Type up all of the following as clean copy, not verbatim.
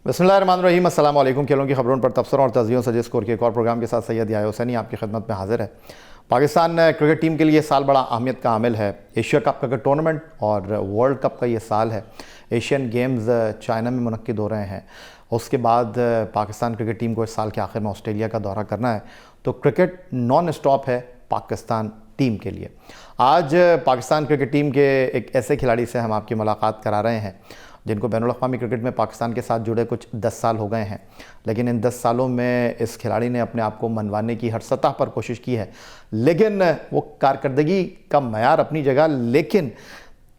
बिस्मिल्लाहिर्रहमानिर्रहीम, अस्सलाम वालेकुम। खेलों की खबरों पर तबसरों और तज़ियों सजे स्कोर के एक और प्रोग्राम के साथ सैयद याह्या हुसैनी आपकी खिदमत में हाजिर है। पाकिस्तान क्रिकेट टीम के लिए साल बड़ा अहमियत का हामिल है। एशिया कप का टूर्नामेंट और वर्ल्ड कप का ये साल है। एशियन गेम्स चाइना में मुनक्किद हो रहे हैं। उसके बाद पाकिस्तान क्रिकेट टीम को इस साल के आखिर में ऑस्ट्रेलिया का दौरा करना है, तो क्रिकेट नॉन स्टॉप है पाकिस्तान टीम के लिए। आज पाकिस्तान क्रिकेट टीम के एक ऐसे खिलाड़ी से हम आपकी मुलाकात करा रहे हैं जिनको बैनुल-अक़वामी क्रिकेट में पाकिस्तान के साथ जुड़े कुछ 10 साल हो गए हैं, लेकिन इन 10 सालों में इस खिलाड़ी ने अपने आप को मनवाने की हर सतह पर कोशिश की है। लेकिन वो कारकर्दगी का मयार अपनी जगह, लेकिन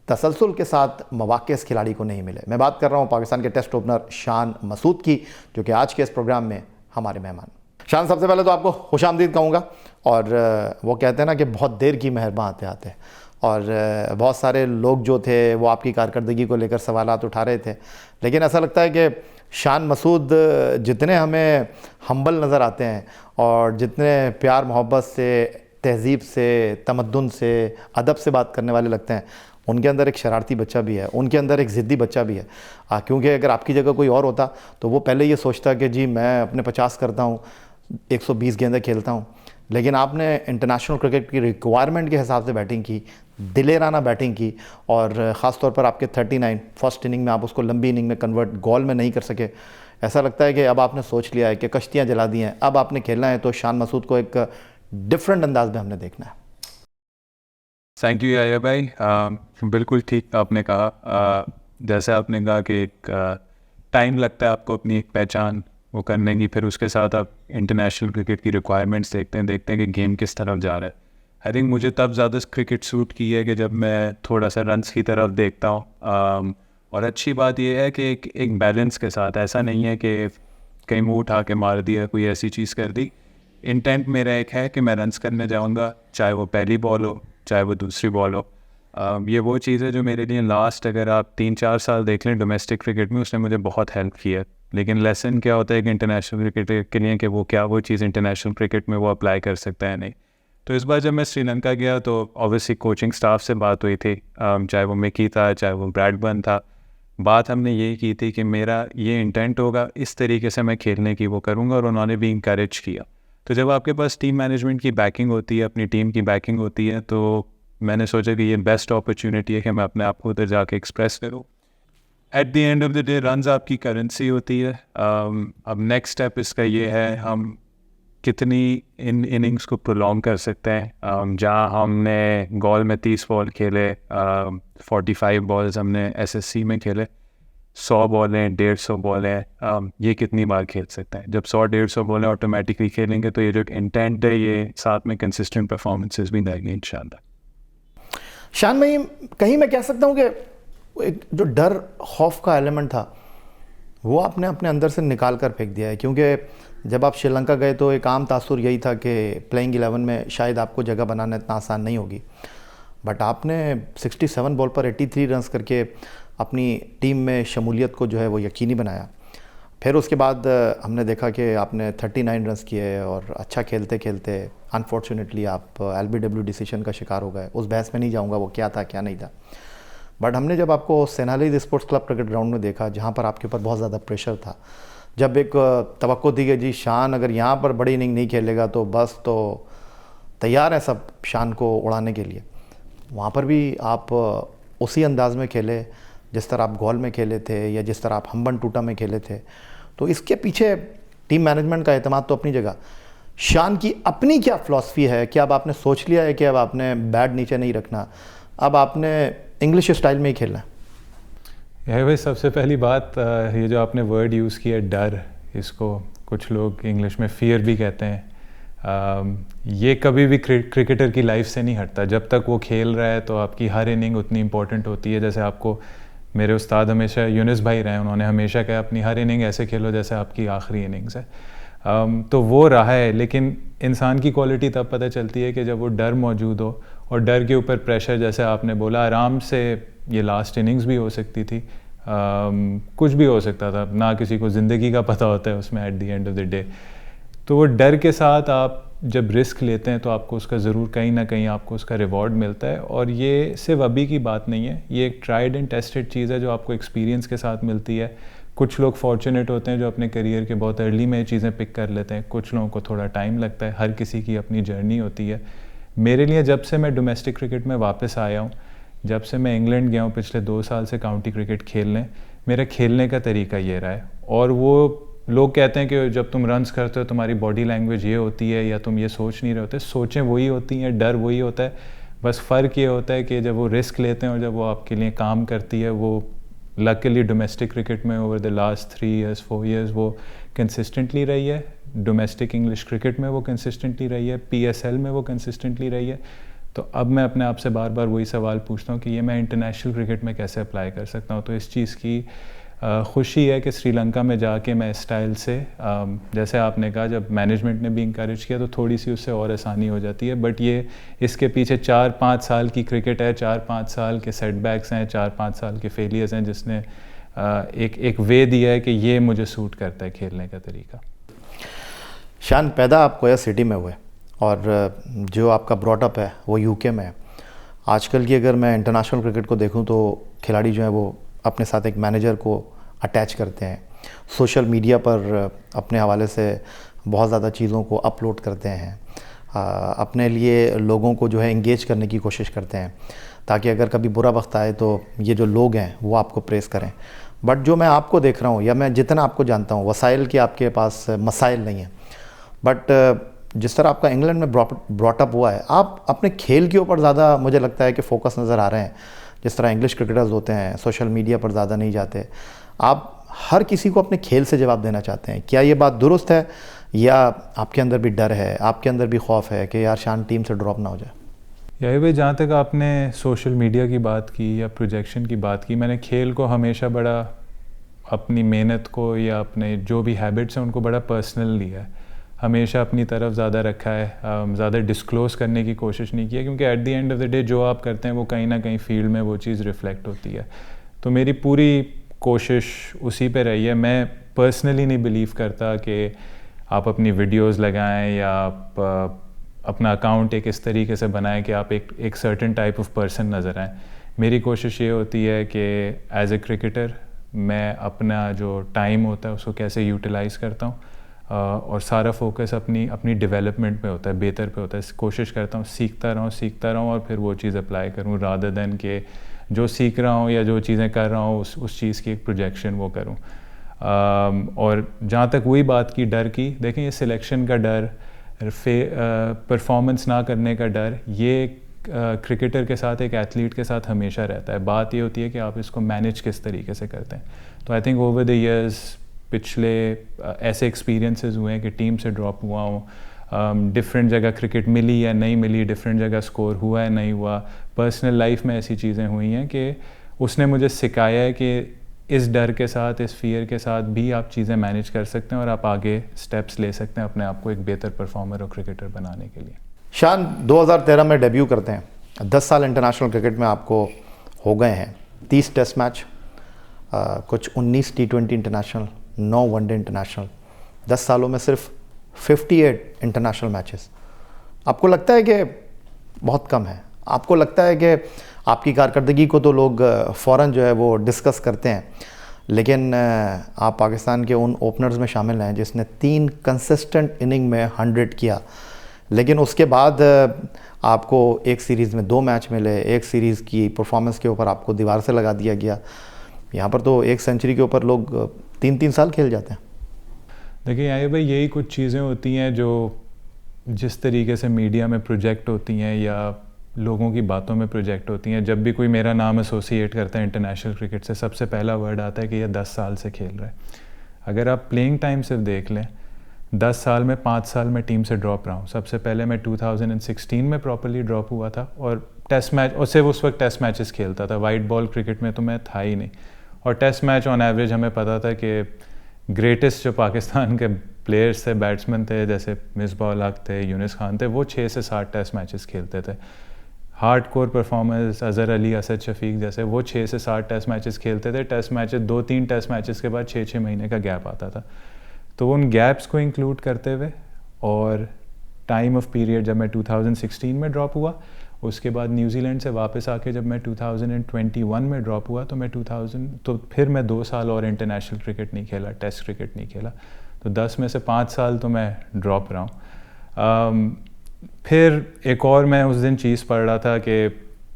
तसलसल के साथ मौक़े इस खिलाड़ी को नहीं मिले। मैं बात कर रहा हूँ पाकिस्तान के टेस्ट ओपनर शान मसूद की, जो कि आज के इस प्रोग्राम में हमारे मेहमान। शान, सबसे पहले तो आपको खुशामदीद कहूँगा। और वो कहते हैं ना कि बहुत देर की मेहरबान आते आते, और बहुत सारे लोग जो थे वो आपकी कारकर्दगी को लेकर सवालात उठा रहे थे, लेकिन ऐसा लगता है कि शान मसूद जितने हमें हम्बल नज़र आते हैं और जितने प्यार मोहब्बत से, तहज़ीब से, तमद्दुन से, अदब से बात करने वाले लगते हैं, उनके अंदर एक शरारती बच्चा भी है, उनके अंदर एक ज़िद्दी बच्चा भी है। क्योंकि अगर आपकी जगह कोई और होता तो वो पहले ये सोचता कि जी मैं अपने 50 करता हूँ, 120 गेंदें खेलता हूँ, लेकिन आपने इंटरनेशनल क्रिकेट की रिक्वायरमेंट के हिसाब से बैटिंग की, दिलेराना बैटिंग की, और ख़ास तौर पर आपके 39 फर्स्ट इनिंग में आप उसको लंबी इनिंग में कन्वर्ट गोल में नहीं कर सके। ऐसा लगता है कि अब आपने सोच लिया है कि कश्तियाँ जला दी हैं, अब आपने खेलना है, तो शान मसूद को एक डिफरेंट अंदाज में हमने देखना है। थैंक यू याह्या भाई। बिल्कुल ठीक आपने कहा। जैसे आपने कहा कि एक टाइम लगता है आपको अपनी एक पहचान वो करने की, फिर उसके साथ आप इंटरनेशनल क्रिकेट की रिक्वायरमेंट्स देखते हैं कि गेम किस तरफ जा रहा है। आई थिंक मुझे तब ज़्यादा क्रिकेट सूट की है कि जब मैं थोड़ा सा रन्स की तरफ देखता हूँ। और अच्छी बात यह है कि एक बैलेंस के साथ, ऐसा नहीं है कि कहीं मुँह उठा के मार दिया, कोई ऐसी चीज़ कर दी। इंटेंट मेरा एक है कि मैं रन्स करने जाऊँगा, चाहे वो पहली बॉल हो चाहे वो दूसरी बॉल हो। ये वो चीज़ है जो मेरे लिए लास्ट अगर आप 3-4 साल देख लें डोमेस्टिक क्रिकेट में, उसने मुझे बहुत हेल्प की है। लेकिन लेसन क्या होता है कि इंटरनेशनल क्रिकेट के लिए कि वो चीज़ इंटरनेशनल क्रिकेट में वो अप्लाई कर सकता है नहीं। तो इस बार जब मैं श्रीलंका गया तो ऑब्वियसली कोचिंग स्टाफ से बात हुई थी, चाहे वो मिकी था चाहे वो ब्रैडबर्न था। बात हमने यही की थी कि मेरा ये इंटेंट होगा, इस तरीके से मैं खेलने की वो करूँगा, और उन्होंने भी इंकरेज किया। तो जब आपके पास टीम मैनेजमेंट की बैकिंग होती है, अपनी टीम की बैकिंग होती है, तो मैंने सोचा कि ये बेस्ट अपॉर्चुनिटी है कि मैं अपने आप को उधर जाके एक्सप्रेस करूँ। At the end of the day runs आपकी करेंसी होती है। अब नेक्स्ट स्टेप इसका ये है हम कितनी इन इनिंग्स को प्रोलॉन्ग कर सकते हैं। जहाँ हमने गोल में 30 बॉल खेले, 45 बॉल्स हमने एसएससी में खेले, 100 बॉलें, 150 बॉलें, ये कितनी बार खेल सकते हैं। जब 100-150 बॉलें ऑटोमेटिकली खेलेंगे तो ये जो इंटेंट है ये साथ में कंसिस्टेंट परफॉर्मेंसेस भी देंगे इंशाल्लाह। शान भाई, कहीं मैं कह सकता हूँ कि एक जो डर खौफ का एलिमेंट था वो आपने अपने अंदर से निकाल कर फेंक दिया है, क्योंकि जब आप श्रीलंका गए तो एक आम तासुर यही था कि प्लेइंग 11 में शायद आपको जगह बनाना इतना आसान नहीं होगी, बट आपने 67 बॉल पर 83 रन्स करके अपनी टीम में शमूलियत को जो है वो यकीनी बनाया। फिर उसके बाद हमने देखा कि आपने 39 रन्स किए और अच्छा खेलते खेलते अनफॉर्चुनेटली आप LBW डिसीजन का शिकार हो गए। उस बहस में नहीं जाऊंगा वो क्या था क्या नहीं था, बट हमने जब आपको सेनाली स्पोर्ट्स क्लब क्रिकेट ग्राउंड में देखा, जहाँ पर आपके ऊपर बहुत ज़्यादा प्रेशर था, जब एक तवक्को थी कि जी शान अगर यहाँ पर बड़ी इनिंग नहीं खेलेगा तो बस, तो तैयार है सब शान को उड़ाने के लिए, वहाँ पर भी आप उसी अंदाज में खेले जिस तरह आप गोल में खेले थे या जिस तरह आप हम्बन टूटा में खेले थे। तो इसके पीछे टीम मैनेजमेंट का एतमाद तो अपनी जगह, शान की अपनी क्या फ़िलासफ़ी है? कि अब आपने सोच लिया है कि अब आपने बैट नीचे नहीं रखना, अब आपने इंग्लिश स्टाइल में ही खेलना है? यह भाई सबसे पहली बात, ये जो आपने वर्ड यूज़ किया डर, इसको कुछ लोग इंग्लिश में फियर भी कहते हैं। ये कभी भी क्रिकेटर की लाइफ से नहीं हटता। जब तक वो खेल रहा है तो आपकी हर इनिंग उतनी इंपॉर्टेंट होती है। जैसे आपको मेरे उस्ताद हमेशा यूनुस भाई रहे, उन्होंने हमेशा कहा अपनी हर इनिंग ऐसे खेलो जैसे आपकी आखिरी इनिंग्स है। तो वो रहा है, लेकिन इंसान की क्वालिटी तब पता चलती है कि जब वो डर मौजूद हो, और डर के ऊपर प्रेशर, जैसे आपने बोला, आराम से ये लास्ट इनिंग्स भी हो सकती थी, कुछ भी हो सकता था, ना किसी को ज़िंदगी का पता होता है उसमें at the end of the day. तो वो डर के साथ आप जब रिस्क लेते हैं तो आपको उसका ज़रूर कहीं ना कहीं आपको उसका रिवॉर्ड मिलता है। और ये सिर्फ अभी की बात नहीं है, ये एक ट्राइड एंड टेस्टेड चीज़ है जो आपको एक्सपीरियंस के साथ मिलती है, कुछ लोग फॉर्चुनेट होते हैं जो अपने करियर के बहुत अर्ली में चीज़ें पिक कर लेते हैं, कुछ लोगों को थोड़ा टाइम लगता है, हर किसी की अपनी जर्नी होती है। मेरे लिए जब से मैं डोमेस्टिक क्रिकेट में वापस आया हूँ, जब से मैं इंग्लैंड गया हूँ पिछले 2 साल से काउंटी क्रिकेट खेलने, मेरा खेलने का तरीका ये रहा है। और वो लोग कहते हैं कि जब तुम रन्स करते हो तुम्हारी बॉडी लैंग्वेज ये होती है या तुम ये सोच नहीं रहे होते, सोचें वही होती हैं, डर वही होता है, बस फ़र्क ये होता है कि जब वो रिस्क लेते हैं और जब वो आपके लिए काम करती है, वो लकीली डोमेस्टिक क्रिकेट में over the last 3 years 4 years वो कंसिस्टेंटली रही है, डोमेस्टिक इंग्लिश क्रिकेट में वो कंसिस्टेंटली रही है, PSL में वो कंसिस्टेंटली रही है। तो अब मैं अपने आप से बार बार वही सवाल पूछता हूँ कि ये मैं इंटरनेशनल क्रिकेट में कैसे अप्लाई कर सकता हूँ। तो इस चीज़ की खुशी है कि श्रीलंका में जाके मैं इस स्टाइल से, जैसे आपने कहा जब मैनेजमेंट ने भी इंकरेज किया तो थोड़ी सी उससे और आसानी हो जाती है। बट ये इसके पीछे 4-5 साल की क्रिकेट है, 4-5 साल के सेटबैक्स हैं, 4-5 साल के फेलियर्स हैं, जिसने एक वे दिया है कि ये मुझे सूट करता है खेलने का तरीका। शान, पैदा आप कोया सिटी में हुए और जो आपका ब्रॉटअप है वो यूके में है। आजकल की अगर मैं इंटरनेशनल क्रिकेट को देखूं तो खिलाड़ी जो है वो अपने साथ एक मैनेजर को अटैच करते हैं, सोशल मीडिया पर अपने हवाले से बहुत ज़्यादा चीज़ों को अपलोड करते हैं, अपने लिए लोगों को जो है इंगेज करने की कोशिश करते हैं ताकि अगर कभी बुरा वक्त आए तो ये जो लोग हैं वो आपको प्रेस करें। बट जो मैं आपको देख रहा हूँ या मैं जितना आपको जानता हूँ, वसाइल की आपके पास मसाइल नहीं है, बट जिस तरह आपका इंग्लैंड में ब्रॉटअप हुआ है, आप अपने खेल के ऊपर ज़्यादा मुझे लगता है कि फोकस नज़र आ रहे हैं। जिस तरह इंग्लिश क्रिकेटर्स होते हैं सोशल मीडिया पर ज़्यादा नहीं जाते, आप हर किसी को अपने खेल से जवाब देना चाहते हैं। क्या ये बात दुरुस्त है या आपके अंदर भी डर है, आपके अंदर भी खौफ है कि यार शान टीम से ड्रॉप ना हो जाए? यही भाई, जहाँ तक आपने सोशल मीडिया की बात की या प्रोजेक्शन की बात की, मैंने खेल को हमेशा बड़ा अपनी मेहनत को या अपने जो भी हैबिट्स हैं उनको बड़ा पर्सनल लिया है, हमेशा अपनी तरफ ज़्यादा रखा है, ज़्यादा डिस्क्लोज़ करने की कोशिश नहीं किया, क्योंकि at the end of the day जो आप करते हैं वो कहीं ना कहीं फील्ड में वो चीज़ रिफ़्लेक्ट होती है। तो मेरी पूरी कोशिश उसी पे रही है। मैं पर्सनली नहीं बिलीव करता कि आप अपनी वीडियोस लगाएं या आप अपना अकाउंट एक इस तरीके से बनाएं कि आप एक सर्टेन टाइप ऑफ पर्सन नज़र आएँ। मेरी कोशिश ये होती है कि एज ए क्रिकेटर मैं अपना जो टाइम होता है उसको कैसे यूटिलाइज़ करता हूँ, और सारा फोकस अपनी डेवलपमेंट पे होता है, बेहतर पे होता है। कोशिश करता हूँ सीखता रहूँ और फिर वो चीज़ अप्लाई करूँ, रादर देन के जो सीख रहा हूँ या जो चीज़ें कर रहा हूँ उस चीज़ की एक प्रोजेक्शन वो करूँ। और जहाँ तक वही बात की डर की, देखें ये सिलेक्शन का डर, परफॉर्मेंस ना करने का डर, ये क्रिकेटर के साथ, एक एथलीट के साथ हमेशा रहता है। बात ये होती है कि आप इसको मैनेज किस तरीके से करते हैं। तो I think over the years पिछले ऐसे एक्सपीरियंसेस हुए हैं कि टीम से ड्रॉप हुआ हूँ, डिफरेंट जगह क्रिकेट मिली या नहीं मिली, डिफरेंट जगह स्कोर हुआ या नहीं हुआ, पर्सनल लाइफ में ऐसी चीज़ें हुई हैं कि उसने मुझे सिखाया है कि इस डर के साथ, इस फियर के साथ भी आप चीज़ें मैनेज कर सकते हैं और आप आगे स्टेप्स ले सकते हैं अपने आप को एक बेहतर परफॉर्मर और क्रिकेटर बनाने के लिए। शान, 2013 में डेब्यू करते हैं, 10 साल इंटरनेशनल क्रिकेट में आपको हो गए हैं, 30 टेस्ट मैच, कुछ 19 T20 इंटरनेशनल, 9 वनडे इंटरनेशनल, 10 सालों में सिर्फ 58 इंटरनेशनल मैचेस। आपको लगता है कि बहुत कम है? आपको लगता है कि आपकी कारकर्दगी को तो लोग फ़ौरन जो है वो डिस्कस करते हैं, लेकिन आप पाकिस्तान के उन ओपनर्स में शामिल हैं जिसने 3 कंसिस्टेंट इनिंग में 100 किया, लेकिन उसके बाद आपको एक सीरीज़ में 2 मैच मिले, एक सीरीज़ की परफॉर्मेंस के ऊपर आपको दीवार से लगा दिया गया। यहाँ पर तो एक सेंचुरी के ऊपर लोग 3-3 साल खेल जाते हैं। देखिए आए भाई, यही कुछ चीज़ें होती हैं जो जिस तरीके से मीडिया में प्रोजेक्ट होती हैं या लोगों की बातों में प्रोजेक्ट होती हैं। जब भी कोई मेरा नाम एसोसिएट करता है इंटरनेशनल क्रिकेट से, सबसे पहला वर्ड आता है कि ये 10 साल से खेल रहा है। अगर आप प्लेइंग टाइम सिर्फ देख लें, 10 साल में 5 साल में टीम से ड्रॉप रहा हूँ। सबसे पहले मैं 2016 में प्रॉपर्ली ड्रॉप हुआ था और टेस्ट मैच, और सिर्फ उस वक्त टेस्ट मैचेस खेलता था, वाइट बॉल क्रिकेट में तो मैं था ही नहीं। और टेस्ट मैच ऑन एवरेज हमें पता था कि ग्रेटेस्ट जो पाकिस्तान के प्लेयर्स थे, बैट्समैन थे, जैसे मिसबाह उल हक थे, यूनिस खान थे, वो 6 से 7 टेस्ट मैचेस खेलते थे। Hard core performers Azhar Ali, Asad Shafiq जैसे, वो 6 से 7 टेस्ट मैचेस खेलते थे। टेस्ट मैचेस 2-3 टेस्ट मैचेस के बाद 6-6 महीने का गैप आता था। तो उन गैप्स को इंक्लूड करते हुए और टाइम ऑफ पीरियड जब मैं 2016 में ड्रॉप हुआ, उसके बाद न्यूजीलैंड से वापस आके जब मैं 2021 में ड्रॉप हुआ तो मैं 2000 तो फिर मैं 2 साल और इंटरनेशनल क्रिकेट नहीं खेला, टेस्ट क्रिकेट नहीं खेला, तो 10 में से 5 साल तो मैं ड्रॉप रहा हूँ। फिर एक और मैं उस दिन चीज़ पढ़ रहा था कि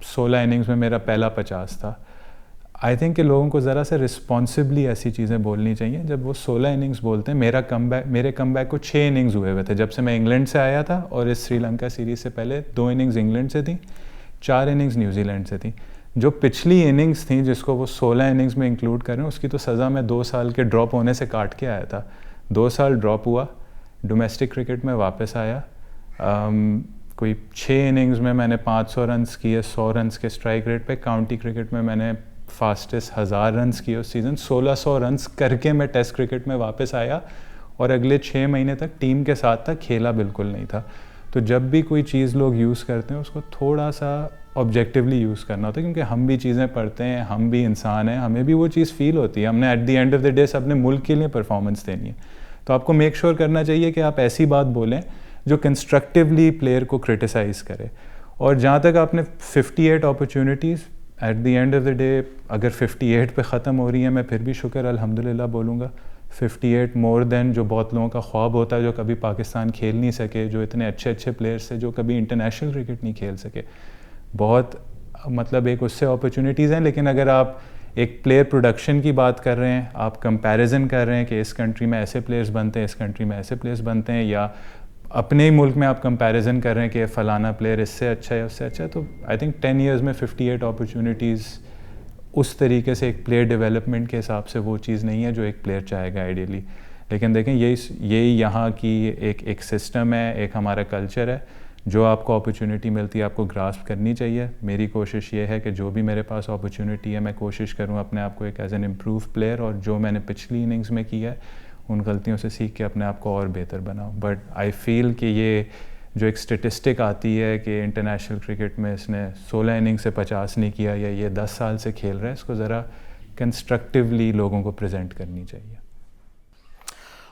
16 इनिंग्स में मेरा पहला 50 था। आई थिंक कि लोगों को ज़रा से रिस्पॉन्सिबली ऐसी चीज़ें बोलनी चाहिए। जब वो 16 इनिंग्स बोलते हैं, मेरे कमबैक को 6 इनिंग्स हुए हुए थे जब से मैं इंग्लैंड से आया था, और इस श्रीलंका सीरीज़ से पहले 2 इनिंग्स इंग्लैंड से थी, 4 इनिंग्स न्यूजीलैंड से थी। जो पिछली इनिंग्स थी जिसको वो 16 इनिंग्स में इंक्लूड कर रहे हैं, उसकी तो सज़ा मैं 2 साल के ड्रॉप होने से काट के आया था। 2 साल ड्रॉप हुआ, डोमेस्टिक क्रिकेट में वापस आया, कोई 6 इनिंग्स में मैंने 500 रन्स किए 100 रन्स के स्ट्राइक रेट पे। काउंटी क्रिकेट में मैंने फास्टेस्ट 1000 रन्स किए उस सीज़न। 1600 रन्स करके मैं टेस्ट क्रिकेट में वापस आया, और अगले 6 महीने तक टीम के साथ था, खेला बिल्कुल नहीं था। तो जब भी कोई चीज़ लोग यूज़ करते हैं उसको थोड़ा सा ऑब्जेक्टिवली यूज़ करना होता है, क्योंकि हम भी चीज़ें पढ़ते हैं, हम भी इंसान हैं, हमें भी वो चीज़ फ़ील होती है। हमने at the end of the day अपने मुल्क के लिए परफॉर्मेंस देनी है, तो आपको मेक श्योर करना चाहिए कि आप ऐसी बात बोलें जो कंस्ट्रक्टिवली प्लेयर को क्रिटिसाइज़ करे। और जहाँ तक आपने 58 opportunities, at the end of the day अगर 58 पे ख़त्म हो रही है, मैं फिर भी शुक्र अल्हम्दुलिल्लाह बोलूँगा। 58 मोर देन जो बहुत लोगों का ख्वाब होता है, जो कभी पाकिस्तान खेल नहीं सके, जो इतने अच्छे अच्छे प्लेयर्स थे जो कभी इंटरनेशनल क्रिकेट नहीं खेल सके, बहुत मतलब एक उससे अपॉर्चुनिटीज़ हैं। लेकिन अगर आप एक प्लेयर प्रोडक्शन की बात कर रहे हैं, आप कंपैरिजन कर रहे हैं कि इस कंट्री में ऐसे प्लेयर्स बनते हैं, इस कंट्री में ऐसे प्लेयर्स बनते हैं, या अपने ही मुल्क में आप कंपैरिजन कर रहे हैं कि फ़लाना प्लेयर इससे अच्छा है उससे अच्छा है, तो आई थिंक 10 ईयर्स में 58 अपॉर्चुनिटीज़ उस तरीके से एक प्लेयर डेवलपमेंट के हिसाब से वो चीज़ नहीं है जो एक प्लेयर चाहेगा आइडियली। लेकिन देखें यही यहाँ की एक सिस्टम है, एक हमारा कल्चर है। जो आपको अपॉर्चुनिटी मिलती है आपको ग्रास्प करनी चाहिए। मेरी कोशिश ये है कि जो भी मेरे पास अपॉर्चुनिटी है मैं कोशिश करूँ अपने आप को एक एज एन इम्प्रूव प्लेयर, और जो मैंने पिछली इनिंग्स में किया है उन गलतियों से सीख के अपने आप को और बेहतर बनाऊँ। बट आई फील कि ये जो एक स्टेटिस्टिक आती है कि इंटरनेशनल क्रिकेट में इसने 16 इनिंग्स से 50 नहीं किया, या ये 10 साल से खेल रहा है, इसको ज़रा कंस्ट्रक्टिवली लोगों को प्रेजेंट करनी चाहिए।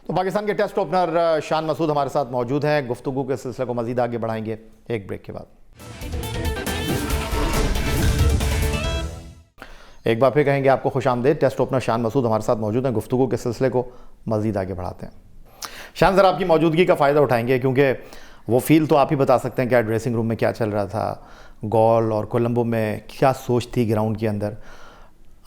तो पाकिस्तान के टेस्ट ओपनर शान मसूद हमारे साथ मौजूद हैं। गुफ्तगू के सिलसिले को मज़ीद आगे बढ़ाएंगे एक ब्रेक के बाद। एक बार फिर कहेंगे आपको खुशामदीद। टेस्ट ओपनर शान मसूद हमारे साथ मौजूद हैं। गुफ्तगू के सिलसिले को मज़ीद आगे बढ़ाते हैं। शान, ज़रा आपकी मौजूदगी का फ़ायदा उठाएंगे, क्योंकि वो फील तो आप ही बता सकते हैं क्या ड्रेसिंग रूम में क्या चल रहा था, गॉल और कोलंबो में क्या सोच थी ग्राउंड के अंदर।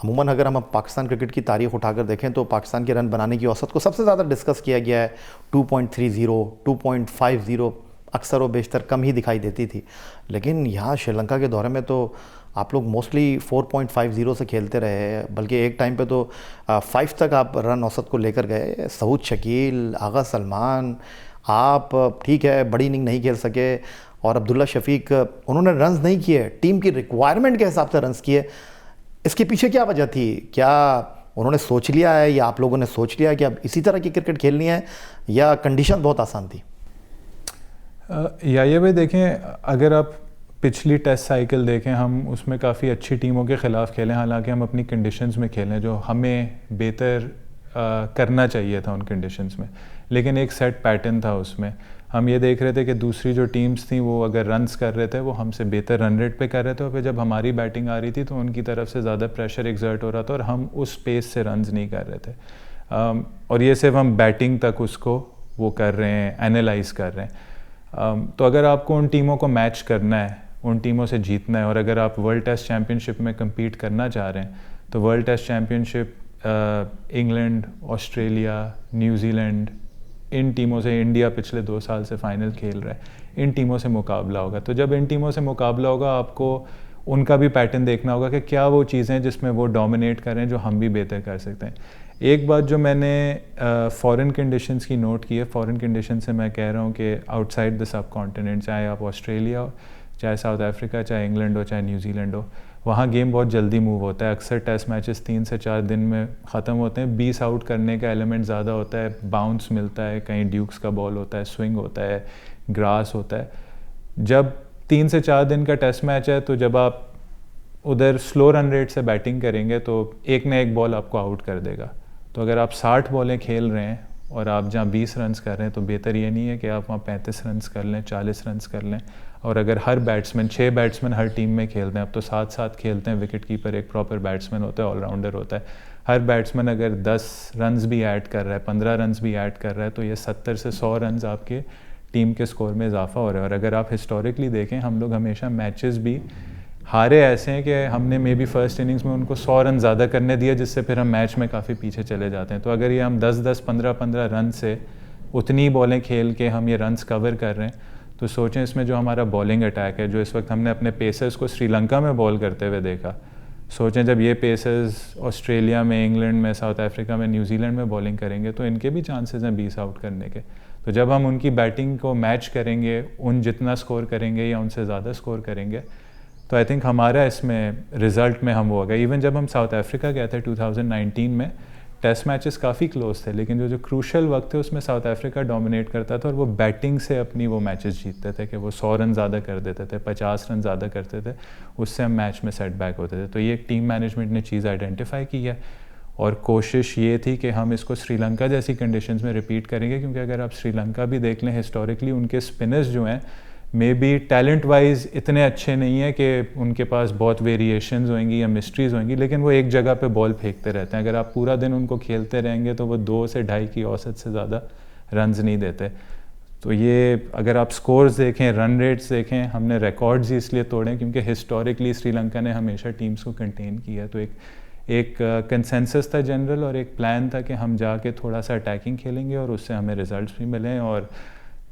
अमूमन अगर हम पाकिस्तान क्रिकेट की तारीख उठाकर देखें तो पाकिस्तान के रन बनाने की औसत को सबसे ज़्यादा डिस्कस किया गया है 2.30, 2.50, अक्सर व बेशतर कम ही दिखाई देती थी। लेकिन यहाँ श्रीलंका के दौरे में तो आप लोग मोस्टली 4.50 से खेलते रहे, बल्कि एक टाइम पे तो 5 तक आप रन औसत को लेकर गए। सऊद शकील, आगा सलमान, आप ठीक है बड़ी इनिंग नहीं खेल सके, और अब्दुल्ला शफीक उन्होंने रन्स नहीं किए, टीम की रिक्वायरमेंट के हिसाब से रन्स किए। इसके पीछे क्या वजह थी? क्या उन्होंने सोच लिया है, या आप लोगों ने सोच लिया है कि अब इसी तरह की क्रिकेट खेलनी है, या कंडीशन बहुत आसान थी? ये भाई देखें, अगर आप पिछली टेस्ट साइकिल देखें, हम उसमें काफ़ी अच्छी टीमों के ख़िलाफ़ खेलें, हालांकि हम अपनी कंडीशंस में खेलें जो हमें बेहतर करना चाहिए था उन कंडीशंस में, लेकिन एक सेट पैटर्न था उसमें। हम ये देख रहे थे कि दूसरी जो टीम्स थी वो अगर रन्स कर रहे थे वो हमसे बेहतर रन रेट पे कर रहे थे, और फिर जब हमारी बैटिंग आ रही थी तो उनकी तरफ से ज़्यादा प्रेशर एग्जर्ट हो रहा था और हम उस पेस से रन्स नहीं कर रहे थे। और ये सिर्फ हम बैटिंग तक उसको वो कर रहे हैं, एनालाइज कर रहे हैं। तो अगर आपको उन टीमों को मैच करना है, उन टीमों से जीतना है, और अगर आप वर्ल्ड टेस्ट चैम्पियनशिप में कम्पीट करना चाह रहे हैं, तो world test championship England, Australia, New Zealand, इन टीमों से, इंडिया पिछले 2 साल से फाइनल खेल रहा है, इन टीमों से मुकाबला होगा। तो जब इन टीमों से मुकाबला होगा आपको उनका भी पैटर्न देखना होगा कि क्या वो चीज़ें हैं जिसमें वो डोमिनेट करें जो हम भी बेहतर कर सकते हैं। एक बात जो मैंने फॉरेन कंडीशंस की नोट की है, फॉरेन कंडीशन से मैं कह रहा हूँ कि आउटसाइड द सब कॉन्टिनेंट, चाहे आप ऑस्ट्रेलिया हो, चाहे साउथ अफ्रीका, चाहे इंग्लैंड हो, चाहे न्यूजीलैंड हो, वहाँ गेम बहुत जल्दी मूव होता है। अक्सर टेस्ट मैचेस 3 से 4 दिन में ख़त्म होते हैं। 20 आउट करने का एलिमेंट ज़्यादा होता है, बाउंस मिलता है, कहीं ड्यूक्स का बॉल होता है, स्विंग होता है, ग्रास होता है। जब 3 से 4 दिन का टेस्ट मैच है तो जब आप उधर स्लो रन रेट से बैटिंग करेंगे तो एक ना एक बॉल आपको आउट कर देगा। तो अगर आप 60 बॉलें खेल रहे हैं और आप जहाँ 20 रन्स कर रहे हैं तो बेहतर ये नहीं है कि आप वहाँ 35 रन्स कर लें, 40 रन्स कर लें। और अगर हर बैट्समैन 6 बैट्समैन हर टीम में खेलते हैं, अब तो 7-7 खेलते हैं, विकेट कीपर एक प्रॉपर बैट्समैन होता है, ऑलराउंडर होता है, हर बैट्समैन अगर 10 रन्स भी ऐड कर रहा है, 15 रन्स भी ऐड कर रहा है, तो ये 70 से 100 रन्स आपके टीम के स्कोर में इजाफा हो रहा है। और अगर आप हिस्टोरिकली देखें, हम लोग हमेशा मैचेस भी हारे ऐसे हैं कि हमने मे बी फर्स्ट इनिंग्स में उनको 100 रन ज़्यादा करने दिया, जिससे फिर हम मैच में काफ़ी पीछे चले जाते हैं। तो अगर ये हम 10-10, 15-15 रन से उतनी बॉलें खेल के हम ये रन्स कवर कर रहे हैं, तो सोचें इसमें जो हमारा बॉलिंग अटैक है, जो इस वक्त हमने अपने पेसर्स को श्रीलंका में बॉल करते हुए देखा, सोचें जब ये पेसर्स ऑस्ट्रेलिया में, इंग्लैंड में, साउथ अफ्रीका में, न्यूजीलैंड में बॉलिंग करेंगे, तो इनके भी चांसेस हैं 20 आउट करने के। तो जब हम उनकी बैटिंग को मैच करेंगे, उन जितना स्कोर करेंगे या उनसे ज़्यादा स्कोर करेंगे, तो आई थिंक हमारा इसमें रिज़ल्ट में हम वो हो गए। इवन जब हम साउथ अफ्रीका गए थे 2019 में, टेस्ट मैचेस काफ़ी क्लोज थे, लेकिन जो क्रूशल वक्त थे उसमें साउथ अफ्रीका डोमिनेट करता था और वो बैटिंग से अपनी वो मैचेस जीतते थे कि वो 100 रन ज़्यादा कर देते थे, 50 रन ज़्यादा करते थे, उससे हम मैच में सेटबैक होते थे। तो ये एक टीम मैनेजमेंट ने चीज़ आइडेंटिफाई की है और कोशिश ये थी कि हम इसको श्रीलंका जैसी कंडीशंस में रिपीट करेंगे, क्योंकि अगर आप श्रीलंका भी देख लें हिस्टोरिकली, उनके स्पिनर्स जो हैं मे बी टैलेंट वाइज इतने अच्छे नहीं है कि उनके पास बहुत वेरिएशंस होंगी या मिस्ट्रीज़ होंगी, लेकिन वो एक जगह पे बॉल फेंकते रहते हैं। अगर आप पूरा दिन उनको खेलते रहेंगे तो वो 2 से 2.5 की औसत से ज़्यादा रन्स नहीं देते। तो ये अगर आप स्कोर्स देखें, रन रेट्स देखें, हमने रिकॉर्ड्स ही इसलिए तोड़े क्योंकि हिस्टोरिकली श्रीलंका ने हमेशा टीम्स को कंटेन किया। तो एक कंसेंसस था जनरल और एक प्लान था कि हम जाके थोड़ा सा अटैकिंग खेलेंगे और उससे हमें रिजल्ट्स भी मिले। और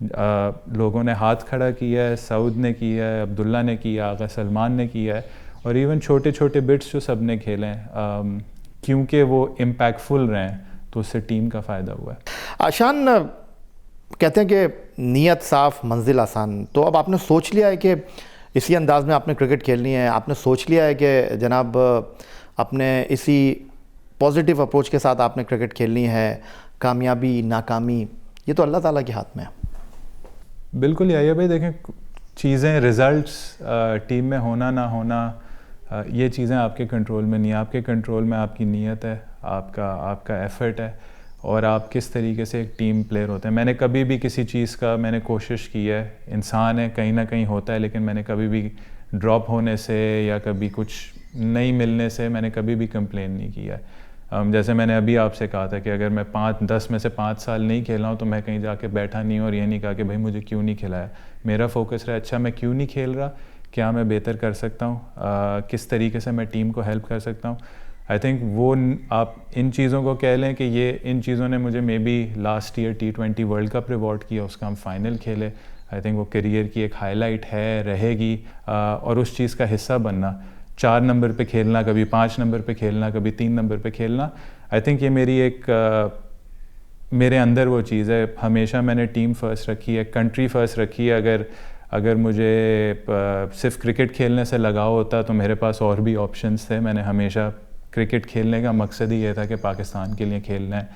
लोगों ने हाथ खड़ा किया है, सऊद ने किया है, अब्दुल्ला ने किया, आगा सलमान ने किया है, और इवन छोटे छोटे बिट्स जो सब ने खेले हैं, क्योंकि वो इम्पैक्टफुल रहे हैं, तो उससे टीम का फ़ायदा हुआ है। आशान, कहते हैं कि नीयत साफ़ मंजिल आसान। तो अब आपने सोच लिया है कि इसी अंदाज में आपने क्रिकेट खेलनी है, आपने सोच लिया है कि जनाब अपने इसी पॉजिटिव अप्रोच के साथ आपने क्रिकेट खेलनी है, कामयाबी नाकामी ये तो अल्लाह ताला के हाथ में है। बिल्कुल याया भाई, देखें चीज़ें, रिज़ल्ट्स टीम में होना ना होना, ये चीज़ें आपके कंट्रोल में नहीं है। आपके कंट्रोल में आपकी नीयत है, आपका एफ़र्ट है और आप किस तरीके से एक टीम प्लेयर होते हैं। मैंने कभी भी किसी चीज़ का मैंने कोशिश की है, इंसान है, कहीं ना कहीं होता है, लेकिन मैंने कभी भी ड्रॉप होने से या कभी कुछ नहीं मिलने से मैंने कभी भी कंप्लेन नहीं किया है। जैसे मैंने अभी आपसे कहा था कि अगर मैं 5-10 में से 5 साल नहीं खेला हूँ तो मैं कहीं जाके बैठा नहीं और ये नहीं कहा कि भाई मुझे क्यों नहीं खिलाया। मेरा फोकस रहा, अच्छा मैं क्यों नहीं खेल रहा, क्या मैं बेहतर कर सकता हूँ, किस तरीके से मैं टीम को हेल्प कर सकता हूँ। आई थिंक वो आप इन चीज़ों को कह लें कि ये इन चीज़ों ने मुझे may be last year T20 world cup reward किया, उसका हम फाइनल खेले। आई थिंक वो करियर की एक हाईलाइट है, रहेगी, और उस चीज़ का हिस्सा बनना, 4 नंबर पे खेलना, कभी 5 नंबर पे खेलना, कभी 3 नंबर पे खेलना, आई थिंक ये मेरी मेरे अंदर वो चीज़ है। हमेशा मैंने टीम फर्स्ट रखी है, कंट्री फर्स्ट रखी है। अगर मुझे सिर्फ क्रिकेट खेलने से लगाव होता तो मेरे पास और भी ऑप्शंस थे। मैंने हमेशा क्रिकेट खेलने का मकसद ही ये था कि पाकिस्तान के लिए खेलना है,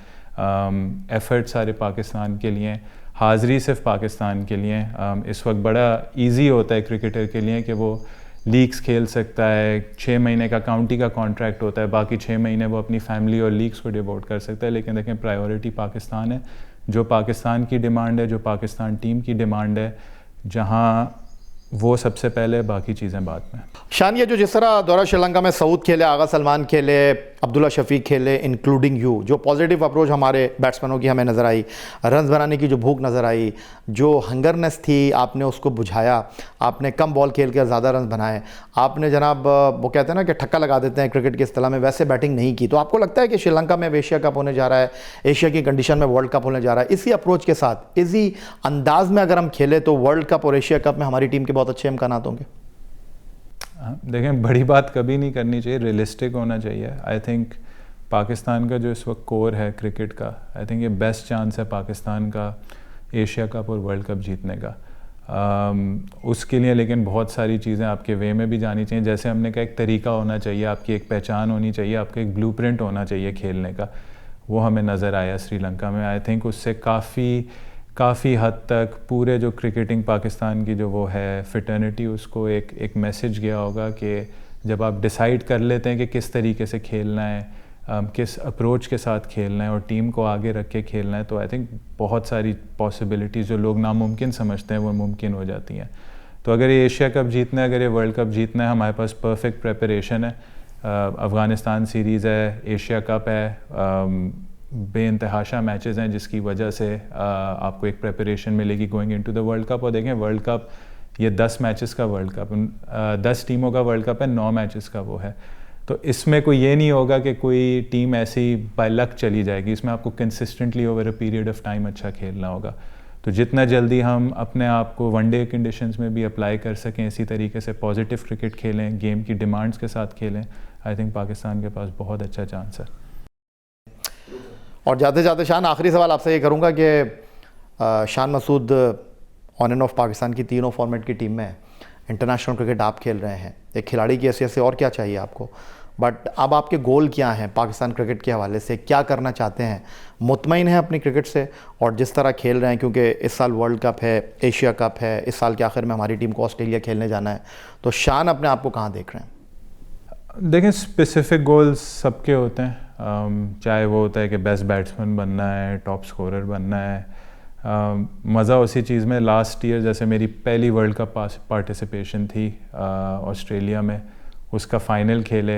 एफ़र्ट सारे पाकिस्तान के लिए, हाज़िरी सिर्फ पाकिस्तान के लिए। इस वक्त बड़ा इजी होता है क्रिकेटर के लिए कि वो लीग्स खेल सकता है, 6 महीने का काउंटी का कॉन्ट्रैक्ट होता है, बाकी 6 महीने वो अपनी फैमिली और लीग्स को डिवोट कर सकता है। लेकिन देखें, प्रायोरिटी पाकिस्तान है, जो पाकिस्तान की डिमांड है, जो पाकिस्तान टीम की डिमांड है, जहाँ वो सबसे पहले, बाकी चीज़ें बाद में। शान, ये जो जिस तरह दौरा श्रीलंका में सऊद खेले, आगा सलमान खेले, अब्दुल्ला शफीक खेले, इंक्लूडिंग यू, जो पॉजिटिव अप्रोच हमारे बैट्समैनों की हमें नज़र आई, रन्स बनाने की जो भूख नज़र आई, जो हंगरनेस थी, आपने उसको बुझाया, आपने कम बॉल खेल कर ज़्यादा रन बनाए, आपने जनाब वो कहते हैं ना कि ठक्का लगा देते हैं क्रिकेट की इस्तिलाह में, वैसे बैटिंग नहीं की। तो आपको लगता है कि श्रीलंका में एशिया कप होने जा रहा है, एशिया की कंडीशन में वर्ल्ड कप होने जा रहा है, इसी अप्रोच के साथ, इसी अंदाज में अगर हम खेले तो वर्ल्ड कप और एशिया कप में हमारी टीम के बहुत अच्छे इम्कानात होंगे? देखें, बड़ी बात कभी नहीं करनी चाहिए, रियलिस्टिक होना चाहिए। आई थिंक पाकिस्तान का जो इस वक्त कोर है क्रिकेट का, आई थिंक ये बेस्ट चांस है पाकिस्तान का एशिया कप और वर्ल्ड कप जीतने का। उसके लिए लेकिन बहुत सारी चीज़ें आपके वे में भी जानी चाहिए। जैसे हमने कहा, एक तरीका होना चाहिए, आपकी एक पहचान होनी चाहिए, आपका एक ब्लूप्रिंट होना चाहिए खेलने का। वो हमें नज़र आया श्रीलंका में। आई थिंक उससे काफ़ी हद तक पूरे जो क्रिकेटिंग पाकिस्तान की जो वो है फिटर्निटी, उसको एक मैसेज गया होगा कि जब आप डिसाइड कर लेते हैं कि किस तरीके से खेलना है, किस अप्रोच के साथ खेलना है और टीम को आगे रख के खेलना है, तो आई थिंक बहुत सारी पॉसिबिलिटीज़ जो लोग नामुमकिन समझते हैं वो मुमकिन हो जाती हैं। तो अगर ये एशिया कप जीतना है, अगर ये वर्ल्ड कप जीतना है, हमारे पास परफेक्ट प्रेपरेशन है। अफ़गानिस्तान सीरीज़ है, एशिया कप है, बेइंतहाशा मैचेस हैं जिसकी वजह से आपको एक प्रेपरेशन मिलेगी going into the world cup. और देखें वर्ल्ड कप ये 10 मैचेस का वर्ल्ड कप, 10 टीमों का वर्ल्ड कप है, 9 मैचेस का वो है। तो इसमें कोई ये नहीं होगा कि कोई टीम ऐसी बाय लक चली जाएगी, इसमें आपको consistently over a period of time अच्छा खेलना होगा। तो जितना जल्दी हम अपने आप को वनडे कंडीशंस में भी अप्लाई कर सकें, इसी तरीके से पॉजिटिव क्रिकेट खेलें, गेम की डिमांड्स के साथ खेलें, आई थिंक पाकिस्तान के पास बहुत अच्छा चांस है। और जाते जाते शान, आखिरी सवाल आपसे ये करूँगा कि Shan Masood on and off Pakistan की तीनों फॉर्मेट की टीम में है, इंटरनेशनल क्रिकेट आप खेल रहे हैं, एक खिलाड़ी की हैसियत से और क्या चाहिए आपको, बट अब आपके गोल क्या हैं पाकिस्तान क्रिकेट के हवाले से, क्या करना चाहते हैं, मुतमईन हैं अपनी क्रिकेट से और जिस तरह खेल रहे हैं, क्योंकि इस साल वर्ल्ड कप है, एशिया कप है, इस साल के आखिर में हमारी टीम को ऑस्ट्रेलिया खेलने जाना है, तो शान अपने आप को कहाँ देख रहे हैं? देखें स्पेसिफिक गोल्स सबके होते हैं, चाहे वो होता है कि बेस्ट बैट्समैन बनना है, टॉप स्कोरर बनना है। मज़ा उसी चीज़ में, लास्ट ईयर जैसे मेरी पहली वर्ल्ड कप पार्टिसिपेशन थी ऑस्ट्रेलिया में, उसका फ़ाइनल खेले,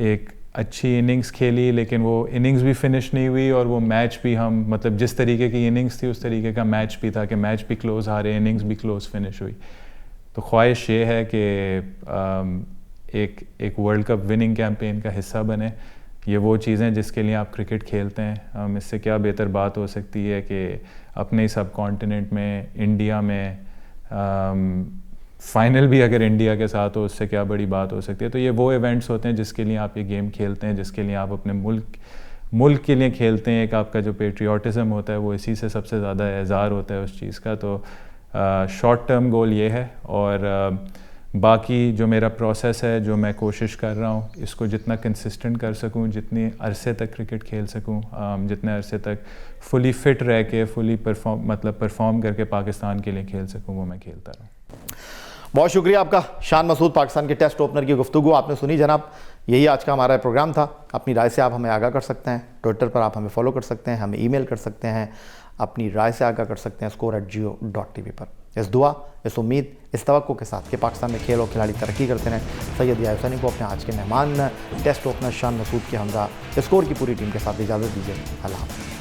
एक अच्छी इनिंग्स खेली, लेकिन वो इनिंग्स भी फिनिश नहीं हुई और वो मैच भी हम मतलब जिस तरीके की इनिंग्स थी उस तरीके का मैच भी था कि मैच भी क्लोज हारे, इनिंग्स भी क्लोज फिनिश हुई। तो ख्वाहिश ये है कि एक वर्ल्ड कप विनिंग कैंपेन का हिस्सा बने। ये वो चीज़ें जिसके लिए आप क्रिकेट खेलते हैं, इससे क्या बेहतर बात हो सकती है कि अपने ही सब कॉन्टिनेंट में, इंडिया में फ़ाइनल भी अगर इंडिया के साथ हो, उससे क्या बड़ी बात हो सकती है। तो ये वो इवेंट्स होते हैं जिसके लिए आप ये गेम खेलते हैं, जिसके लिए आप अपने मुल्क के लिए खेलते हैं। एक आपका जो पेट्रियाटिज़म होता है वो इसी से सबसे ज़्यादा इज़हार होता है उस चीज़ का। तो शॉर्ट टर्म गोल ये है, और बाकी जो मेरा प्रोसेस है, जो मैं कोशिश कर रहा हूँ, इसको जितना कंसिस्टेंट कर सकूँ, जितनी अरसे तक क्रिकेट खेल सकूँ, जितने अरसे तक फुली फ़िट रह के फुली परफॉर्म करके पाकिस्तान के लिए खेल सकूँ, वो मैं खेलता रहूँ। बहुत शुक्रिया आपका शान मसूद, पाकिस्तान के टेस्ट ओपनर की गुफ्तगू आपने सुनी जनाब। यही आज का हमारा प्रोग्राम था। अपनी राय से आप हमें आगाह कर सकते हैं, ट्विटर पर आप हमें फॉलो कर सकते हैं, हमें ईमेल कर सकते हैं, अपनी राय से आगाह कर सकते हैं score@geo.tv पर। इस दुआ, इस उम्मीद, इस तवक्को के साथ कि पाकिस्तान में खेल और खिलाड़ी तरक्की करते रहें, सैयद याहिया हुसैनी को अपने आज के मेहमान टेस्ट ओपनर शान मसूद के हमरा स्कोर की पूरी टीम के साथ इजाज़त दीजिए। अल्लाह हाफ़िज़।